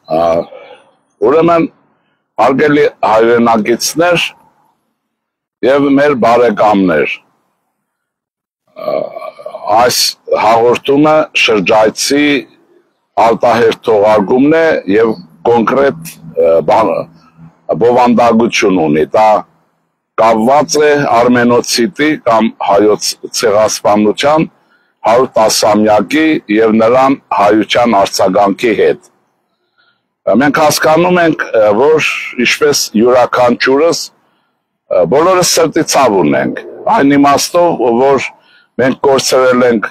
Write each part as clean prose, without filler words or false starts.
Ուրեմն հարգելի հայրենակիցներ եւ մեր բարեկամներ, այս հաղորդումը շրջայցի արտահերթ թողարկումն է եւ կոնկրետ բովանդակություն ունի, դա կապված է արմենոցիդի կամ հայոց ցեղասպանության 110-ամյակի եւ նրան հայության արձագանքի հետ։ Մենք հասկանում ենք, որ ինչպես յուրաքանչյուրս բոլորս սրտի ցավ ունենք, այն իմաստով, որ մենք կորցրել ենք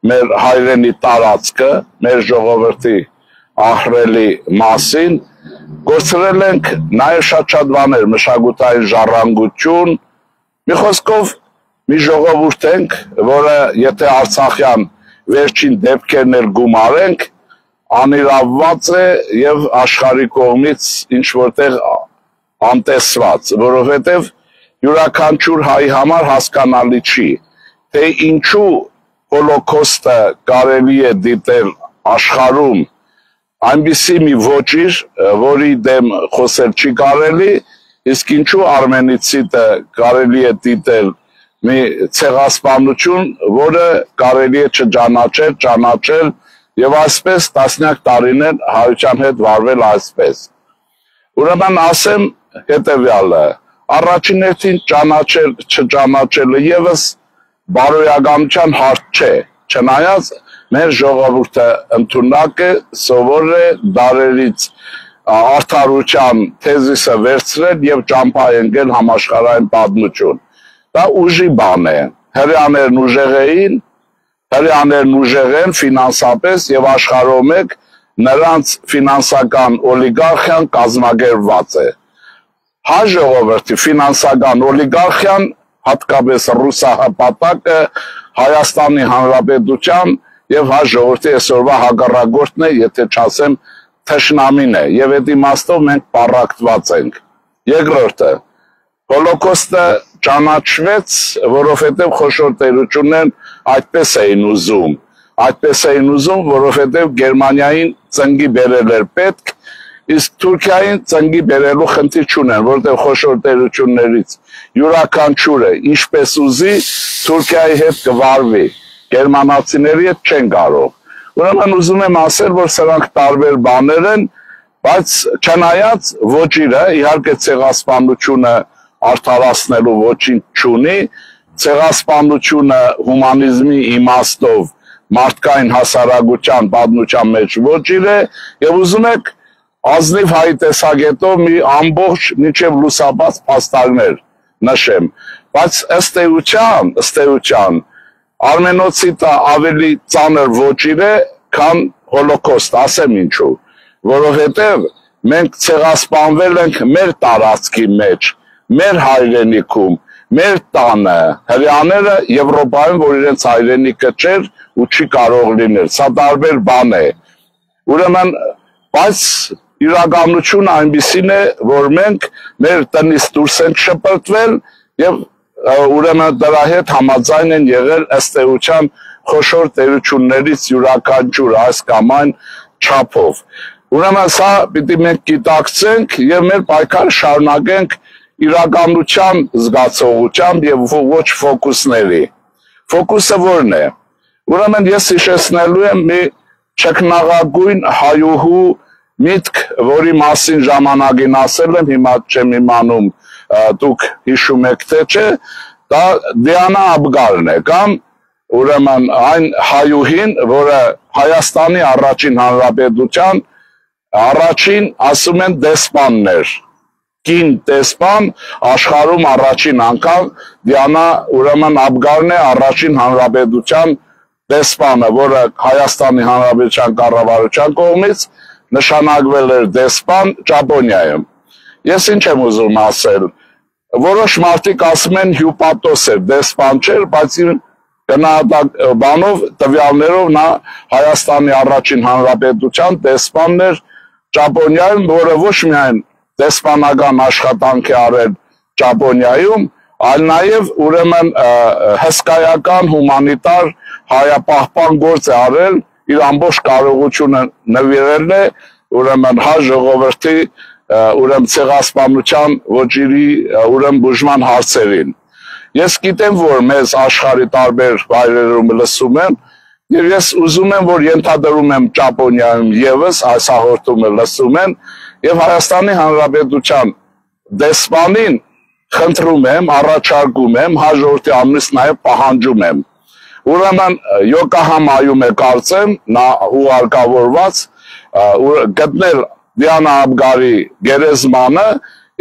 մեր հայրենի տարածքը, մեր ժողովրդի ահռելի մասին, կորցրել ենք նաև շատ բաներ, մշակութային ժառանգություն, մի խոսքով մի ժողովուրդ ենք, որը եթե Արցախյան վերջին դեպքերն էլ գումարենք, անիրավված է եւ աշխարհի կողմից ինչ որտեղ անտեսված, որովհետեւ յուրաքանչյուր հայ համար հասկանալի չի, թե ինչու հոլոկոստը կարելի է դիտել աշխարհում այնպիսի մի ոճիր, որի դեմ խոսել չի կարելի, իսկ ինչու արմենիցիդը կարելի է դիտել մի ցեղասպանություն, որը կարելի է չճանաչել եւ այսպես տասնյակ տարիներ հայության հետ վարվել այսպես։ Ուրեմն ասեմ հետեւյալը, առաջին հերթին չճանաչելը եւս բարոյականության հարց չէ, չնայած մեր ժողովուրդը ընդունակ է, սովոր է դարերից արդարության թեզիսը վերցրել եւ ճամփա ընկել համաշխարհային պատմություն։ Դա ուժի բան է, հրեաներն ուժեղ են ֆինանսապես եւ աշխարհում մեկ նրանց ֆինանսական օլիգարխիան կազմակերպված է։ Հայ ժողովրդի ֆինանսական օլիգարխիան, հատկապես ռուսահպատակը Հայաստանի Հանրապետության եւ հայ ժողովրդի այսօրվա հակառակորդն է, եթե չասեմ թշնամին է, եւ այդ իմաստով մենք պառակտված ենք։ Երկրորդը, հոլոկոստը ճանաչվեց, որովհետեւ խոշոր տերություններն այդպես էին ուզում, որովհետեւ Գերմանիային ծնկի բերել էր պետք, իսկ Թուրքիային ծնկի բերելու խնդիր չունեն, որովհետեւ խոշոր տերություններից յուրաքանչյուրը ինչպես ուզի Թուրքիայի հետ կվարվի, գերմանացիների հետ չեն կարող։ Ուրեմն ուզում եմ ասել, որ սրանք տարբեր բաներ են, բայց չնայած ոճիրը, իհարկե ցեղասպանությունը արդարացնելու ոչինչ չունի, ցեղասպանությունը հումանիզմի իմաստով մարդկային հասարակության պատմության մեջ ոճիր է, եւ ուզում եք ազնիվ հայ տեսակետով մի ամբողջ մինչև լուսաբաց փաստարկներ նշեմ, բայց ըստ էության արմենոցիդը ավելի ծանր ոճիր է, քան հոլոկոստ, ասեմ ինչու, որովհետև մենք ցեղասպանվել ենք մեր տարածքի մեջ, մեր հայրենիքում, մեր տանը, հրեաները Եվրոպայում, որ իրենց հայրենիքը չէր ու չի կարող լինել, սա տարբեր բան է, ուրեմն, բայց իրականությունը այնպիսին է, որ մենք մեր տնից դուրս ենք շպրտվել եւ ուրեմն դրա հետ համաձայն են եղել ըստ էության խոշոր տերություններից յուրաքանչյուր այս կամ այն չափով։ Ուրեմն սա պիտի մենք գիտակցենք եւ մեր պայքարը շարունակենք իրականության զգացողությամբ եւ ոչ ֆոկուսների։ Ֆոկուսը ո՞րն է։ Ուրեմն ես հիշեցնելու եմ մի չքնաղագույն հայուհու միտք, որի մասին ժամանակին ասել եմ, հիմա չեմ իմանում դուք հիշում եք թե չէ, դա Դիանա Աբգարն է, կամ ուրեմն այն հայուհին, որը Հայաստանի առաջին հանրապետության առաջին, ասում են, դեսպանն էր, կին դեսպան, աշխարհում առաջին անգամ Դիանա ուրեմն Աբգարն է առաջին հանրապետության դեսպանը, որը Հայաստանի հանրապետության կառավարության կողմից նշանակվել էր դեսպան Ճապոնիայում։ Ես ինչ եմ ուզում ասել, որոշ մարդիկ ասում են հյուպատոս էր, դեսպան չէր, բայց գնահատականով տվյալներով նա Հայաստանի առաջին հանրապետության դեսպանն էր Ճապոնիայում, որը ոչ միայն դեսպանական աշխատանք է արել Ճապոնիայում, այլ նաև ուրեմն հսկայական հումանիտար հայապահպան գործ է արել, իր ամբողջ կարողությունը նվիրել է ուրեմն հա ժողովրդի ուրեմն ցեղասպանության ոճիրի ուրեմն բուժման հարցերին։ Ես գիտեմ, որ մեզ աշխարհի տարբեր վայրերում լսում են, եւ ես ուզում եմ, որ ենթադրում եմ Ճապոնիայում եւս այս հաղորդումը լսում են, եւ Հայաստանի Հանրապետության դեսպանին խնդրում եմ, առաջարկում եմ, հաջորդի ամիս նաեւ պահանջում եմ։ Ուրեմն Յոկոհամայում է կարծեմ, նա ուղարկավորված գտնել Դիանա Աբգարի գերեզմանը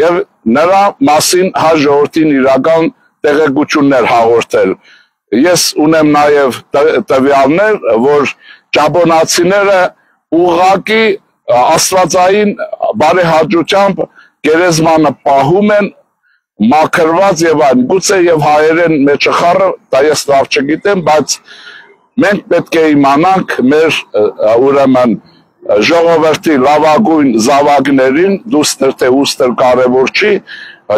եւ նրա մասին հաջորդին իրական տեղեկություններ հաղորդել։ Ես ունեմ նաև տվյալներ, որ ճապոնացիները ուղղակի աստվածային բարեհաճությամբ գերեզմանը պահում են մաքրված եւ այն, գուցե եւ հայերեն մեջը խառը, դա ես լավ չգիտեմ, բայց մենք պետք է իմանանք մեր ուրեմն ժողովրդի լավագույն զավակներին, դուստր թե ուստր կարևոր չի,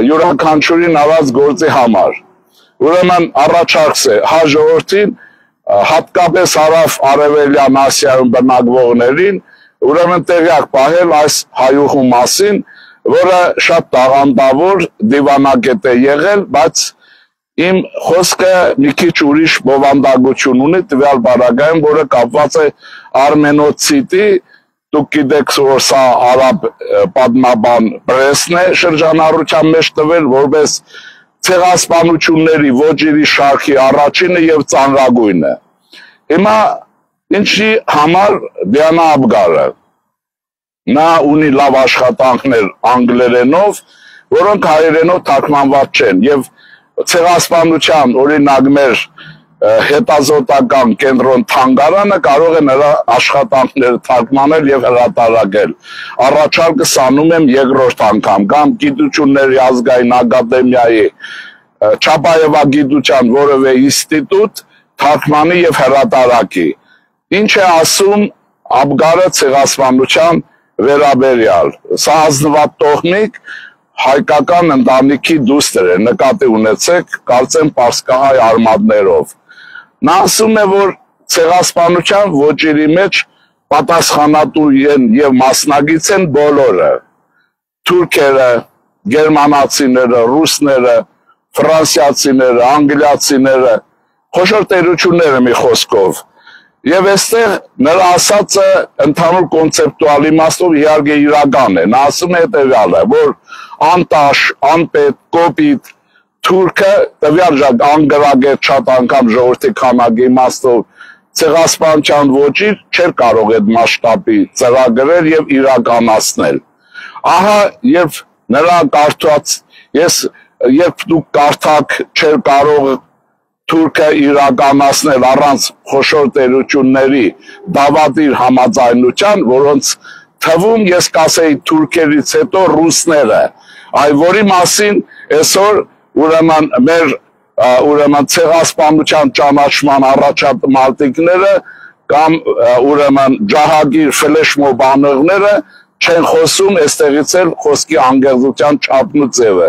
յուրաքանչյուրին արած գործի համար։ Ուրեմն առաջարկս է հաջորդին հատկապես հարավ արևելյան Ասիայում բնակվողներին ուրեմն տեղյակ պահել այս հայուհու մասին, որը շատ տաղանդավոր դիվանագետ է եղել, բայց իմ խոսքը մի քիչ ուրիշ բովանդակություն ունի տվյալ բaragայում, որը կապված է արմենոցիդի, դուք գիտեք, որ սա արաբ պատմաբան պրեսն է շրջանառության մեջ տվել, որպես ցեղասպանությունների ոճիրի շարքի առաջինը եւ ծանրագույնը։ Հիմա ինչի համար Դիանա Աբգարը նա ունի լավ աշխատանքներ անգլերենով, որոնք հայերենով թարգմանված չեն եւ ցեղասպանության օրինակ մեր հետազոտական կենտրոն Թանգարանը կարող է նրա աշխատանքները թարգմանել եւ հրատարակել։ Առաջարկս անում եմ երկրորդ անգամ կամ գիտությունների ազգային ակադեմիայի Չապաևագիտության որևէ ինստիտուտ թարգմանի եւ հրատարակի։ Ինչ է ասում Աբգարը ցեղասպանության վերաբերյալ։ Սա ազնվատ տոհմիկ հայկական ընտանիքի դուստր է, նկատի ունեցեք, կարծեմ պարսկահայ արմատներով։ Նա ասում է, որ ցեղասպանության ոճիրի մեջ պատասխանատու են եւ մասնագից են բոլորը՝ թուրքերը, գերմանացիները, ռուսները, ֆրանսիացիները, անգլիացիները, խոշոր տերությունները մի խոսքով։ Եվ այստեղ նրա ասածը ընդհանուր կոնցեպտուալ իմաստով իհարկե իրական է։ Նա ասում է հետևյալը, որ անտաշ, անպետ, կոպիտ թուրքը տվյալ անգրագետ շատ անգամ ժողովրդի քանակի իմաստով ցեղասպանության ոճիր չէր կարող այդ մասշտաբի ծրագրել եւ իրականացնել։ Ահա երբ նրա կարդաց, երբ դուք կարդաք չէր կարող թուրքը իրականացնել առանց խոշոր տերությունների դավադիր համաձայնության, որոնց թվում ես կասեի թուրքերից հետո ռուսները, այ որի մասին այսօր ուրեմն մեր ուրեմն ցեղասպանության ճանաչման առաջամարտիկները կամ ուրեմն ջահագիր ֆլեշմոբ անողները չեն խոսում, այստեղից էլ խոսքի անգեղծության չափն ու ձևը։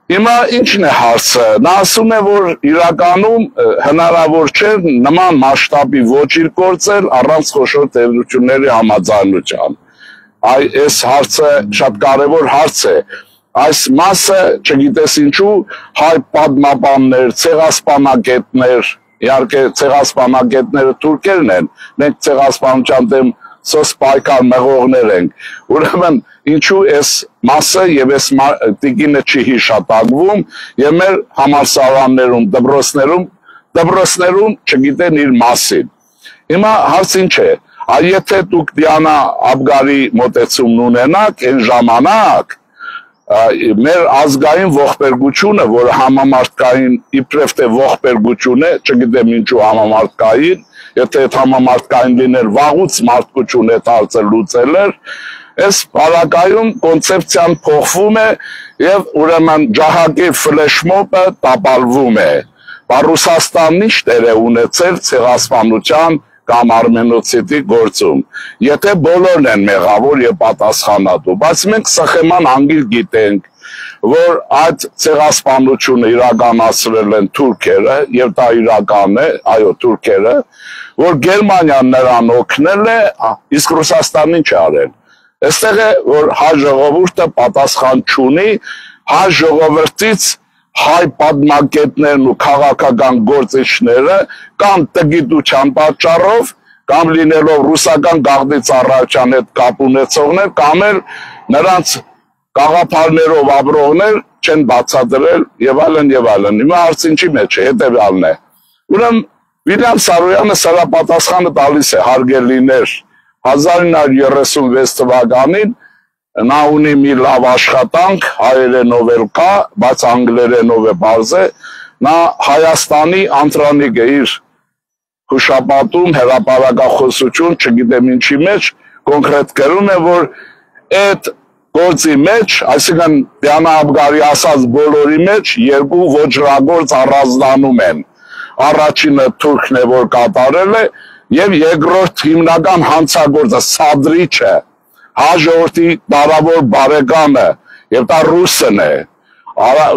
Հիմա ինչն է հարցը։ Նա ասում է, որ իրականում հնարավոր չէ նման մասշտաբի ոճիր գործել առանց խոշոր տերությունների համաձայնության։ Այս հարցը շատ կարևոր հարց է։ Այս մասը, չգիտես ինչու, հայ պատմաբաններ, ցեղասպանագետներ, իհարկե ցեղասպանագետները թուրքերն են, մենք ցեղասպանության դեմ սոս պայքար մղողներ ենք։ Ուրեմն ինչու այս մասը եւ այս տիկինը չի հիշատակվում եւ մեր համալսարաններում, դպրոցներում չգիտեն իր մասին։ Հիմա հարց ինչ է, եթե դուք Դիանա Աբգարի մոտեցումն ունենաք, այն ժամանակ մեր ազգային ողբերգությունը, որ համամարտկային իբրև թե ողբերգություն է, չգիտեմ ինչու համամարտկային, եթե այդ համամարտկային լիներ վաղուց մարդկություն այդ հարցը լուծել էր, այս բարակայում կոնցեպցիան փոխվում է եւ ուրեմն ջահագի ֆլեշմոբը տապալվում է։ Ռուսաստանն ինչ դեր է ունեցել ցեղասպանության կամ արմենոցիդի գործում, եթե բոլորն են մեղավոր եւ պատասխանատու, բայց մենք սխեման անգիր գիտենք, որ այդ ցեղասպանությունը իրականացրել են թուրքերը եւ դա իրական է, այո թուրքերը, որ Գերմանիան նրան օգնել է, իսկ Ռուսաստանին չարել։ Այստեղ է, որ հայ ժողովուրդը պատասխան չունի, հայ ժողովրդից հայ պատմակետներն ու քաղաքական գործիչները կամ տգիտության պատճառով, կամ լինելով ռուսական գաղտնի ծառայության հետ կապ ունեցողներ, կամ էլ նրանց կաղապարներով ապրողներ չեն բացատրել եւ այլն եւ այլն։ Հիմա հարցը ինչի մեջ է, հետեւյալն է։ Ուրեմն Վիլյամ Սարոյանը սրա պատասխանը տալիս է, հարգելիներ, 1936 թվականին նա ունի մի լավ աշխատանք, հայերենով էլ կա, բայց անգլերենով է բարձ է, նա Հայաստանի անդրանիկ է իր հուշապատում, հրապարակախոսություն, չգիտեմ ինչի մեջ, կոնկրետ գրում է, որ այդ գործի մեջ, այսինքն Դիանա Աբգարի ասած բոլորի մեջ երկու ոճրագործ առանձնանում են։ Առաջինը թուրքն է, որ կատարել է, եւ երկրորդ հիմնական հանցագործը Սադրիչը, հայ ժողովրդի տարավոր բարեկամը, եւ դա ռուսն է։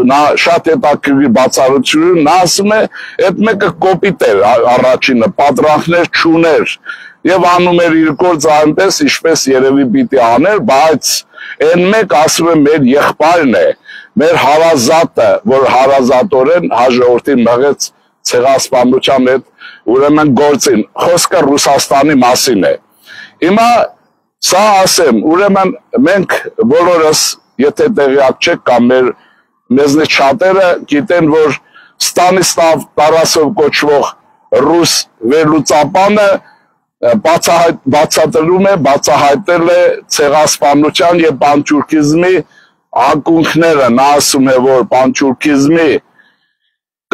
Նա շատ հետաքրքիր բացառություն, նա ասում է, այդ մեկը կոպիտ էր առաջինը, պատրանքներ չուներ եւ անում էր իր գործը այնպես, ինչպես երևի պիտի աներ, բայց այն մեկ ասում է մեր եղբայրն է, մեր հարազատը, որ հարազատորեն հայ ժողովրդին մղեց ցեղասպանության հետ ուրեմն գործին, խոսքը Ռուսաստանի մասին է։ Հիմա սա ասեմ, ուրեմն մենք բոլորս, եթե տեղյակ չեք կամ մեզնից շատերը գիտեն, որ Ստանիսլավ Տարասով կոչվող ռուս վերլուծաբանը բացահայտել է ցեղասպանության եւ պանթյուրքիզմի ակունքները, նա ասում է, որ պանթյուրքիզմի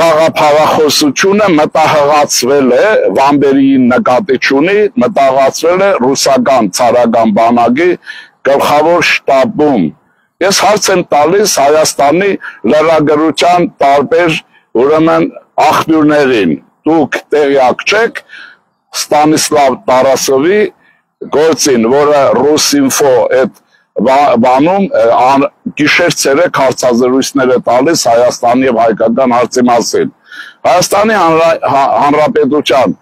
գաղափարախոսությունը մտահղացվել է, Վամբերիին նկատի չունի, մտահղացվել է ռուսական ցարական բանակի գլխավոր շտաբում։ Ես հարց եմ տալիս Հայաստանի լրագրության տարբեր ուրեմն աղբյուրներին, դուք տեղյակ չեք Ստանիսլավ Տարասովի գործին, որը Ռուսինֆո այդ բանում գիշեր-ցերեկ հարցազրույցներ է տալիս Հայաստանի եւ հայկական հարցի մասին։ Հայաստանի Հանրապետության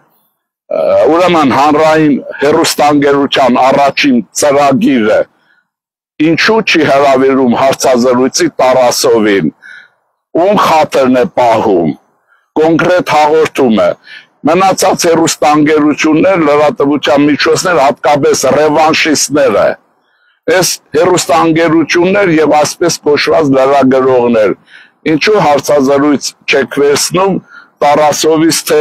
ուրեմն հանրային հեռուստաընկերության առաջին ծրագիրը ինչու չի հրավիրում հարցազրույցի Տարասովին, ում խաթրն է պահում, կոնկրետ հաղորդումը, մնացած հեռուստաընկերություններ, լրատվության միջոցներ, հատկապես ռևանշիստները, այս հեռուստաընկերություններ եւ այսպես կոչված լրագրողներ, ինչու հարցազրույց չեք վերցնում Տարասովից, թե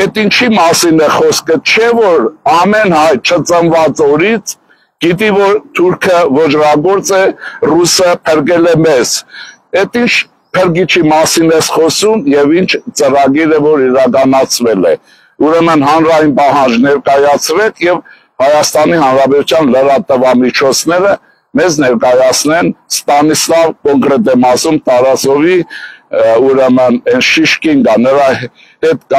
այդ ինչի մասին է խոսքը, չէ որ ամեն հայ չծնված օրից գիտի, որ թուրքը ոճրագործ է, ռուսը փրկել է մեզ, այդ ինչ փրկիչի մասին ես խոսում եւ ինչ ծրագիր է, որ իրականացվել է, ուրեմն հանրային պահանջ ներկայացրեք եւ Հայաստանի Հանրապետության լրատվամիջոցները մեզ ներկայացնեն Ստանիսլավ կոնկրետ եմ ասում Տարասովի ուրեմն այն շիշկին կա նրա հետ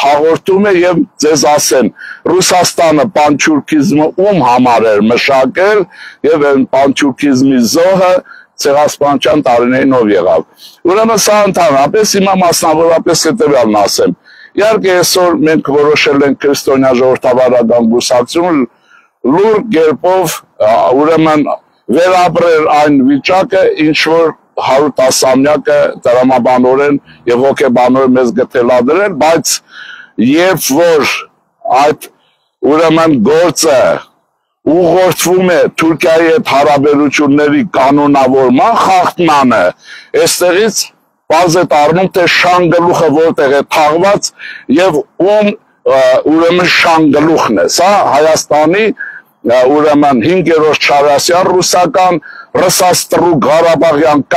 հաղորդումը եւ ձեզ ասեն Ռուսաստանը պանթյուրքիզմը ում համար էր մշակել եւ այն պանթյուրքիզմի զոհը ցեղասպանության տարիներին ով եղավ։ Ուրեմն սա ընդհանրապես հիմա մասնավորապես հետեւյալն ասեմ։ Իհարկե այսօր մենք որոշել ենք քրիստոնյա ժողովրդավարական կուսակցություն լուր կերպով ուրեմն վերապրել այն վիճակը, ինչ որ 110-ամյակը տրամաբանորեն եւ հոգեբանորեն մեզ գտելադրել, բայց երբ որ այդ ուրեմն գործը ուղղորդվում է Թուրքիայի հետ հարաբերությունների կանոնավորման խախտմանը, այստեղից բազ է դառնում, թե շան գլուխը որտեղ է թաղված եւ ում ուրեմն շան գլուխն է։ Սա Հայաստանի ուրեմն 5-րդ Չարասյան ռուսական ռսաստրու Ղարաբաղյան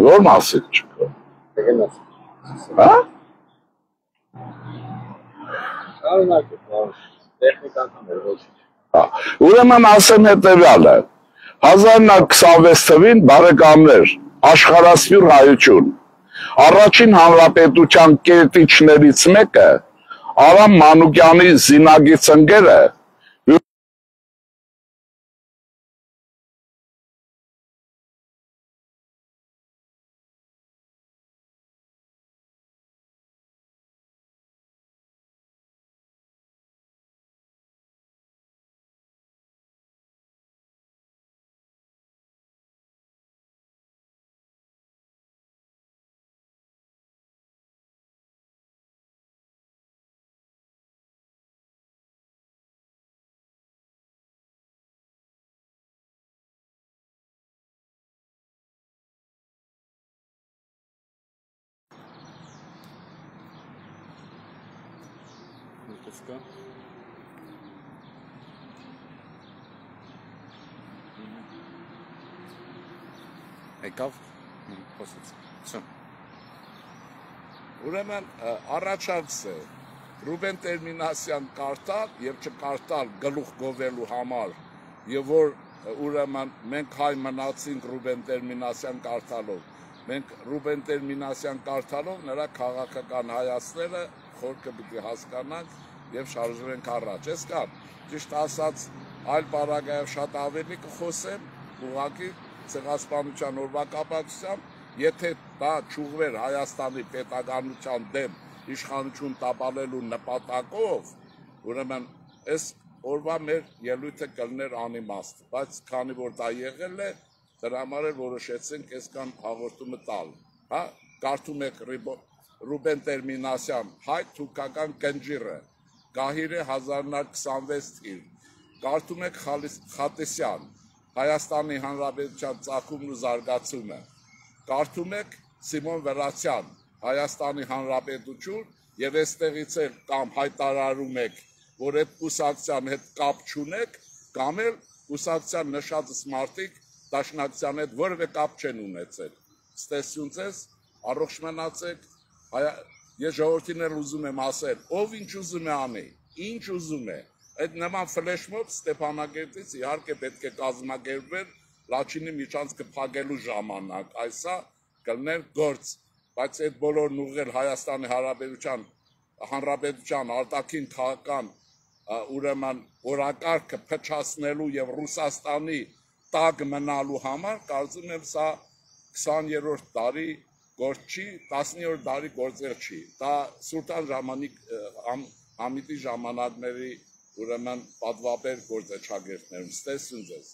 Որ մասին չկա։ Հա? Ուրեմն ասեմ հետևյալը 1926 թվին բարեկամներ աշխարհասփյուռ հայություն առաջին հանրապետության կերտիչներից մեկը Արամ Մանուկյանի զինագից ընկերը Եկավ խոսեց։ Ուրեմն առաջարկս է Ռուբեն Տերմինասյան կարդալ եւ չկարդալ գլուխ գովելու համար եւ որ ուրեմն մենք հայ մնացինք Ռուբեն Տերմինասյան կարդալով մենք Ռուբեն Տերմինասյան կարդալով նրա քաղաքական հայացքները խորքը պիտի հասկանանք եւ շարժվենք առաջ ես կան ճիշտ ասած այլ բառագայով շատ ավելի կխոսեմ ուղղակի ցեղասպանության օրվա կապակցությամբ եթե դա ճուղվեր Հայաստանի պետականության դեմ իշխանություն տապալելու նպատակով ուրեմն այս օրվա մեր ելույթը կլներ անիմաստ բայց քանի որ դա եղել է դրա համար էլ որոշեցինք այսքան հաղորդումը տալ հա կարդում եք Ռուբեն Տերմինասյան հայ թուրքական կնջիրը Գահիրե 1926 թիվ կարդում եք Խատիսյան Հայաստանի Հանրապետության ծագումն ու զարգացումը կարդում եք Սիմոն Վերացյան Հայաստանի Հանրապետություն եւ այստեղից էլ կամ հայտարարում եք որ այդ կուսակցության հետ կապ չունեք կամ էլ կուսակցության նշած մարդիկ դաշնակցության հետ որևէ կապ չեն ունեցել ստեսյուն ձեզ առողջ մնացեք ես ժողովրդին էլ ուզում եմ ասել ով ինչ ուզում է անի ինչ ուզում է այդ նման ֆլեշմոբ Ստեփանակերտից իհարկե պետք է կազմակերպվել Լաչինի միջանցքը փակելու ժամանակ այսա կլներ գործ բայց այդ բոլորն ուղղել Հայաստանի Հանրապետության արտաքին քաղաքական ուրեմն օրակարգը փչացնելու եւ Ռուսաստանի տակ մնալու համար կարծում եմ սա 20-րդ դարի գործ չի 10-րդ դարի գործեր չի դա Սուլտան Համիդի ժամանակների ուրեմն պատվաբեր գործեչագործներում ստեսյուն ձեզ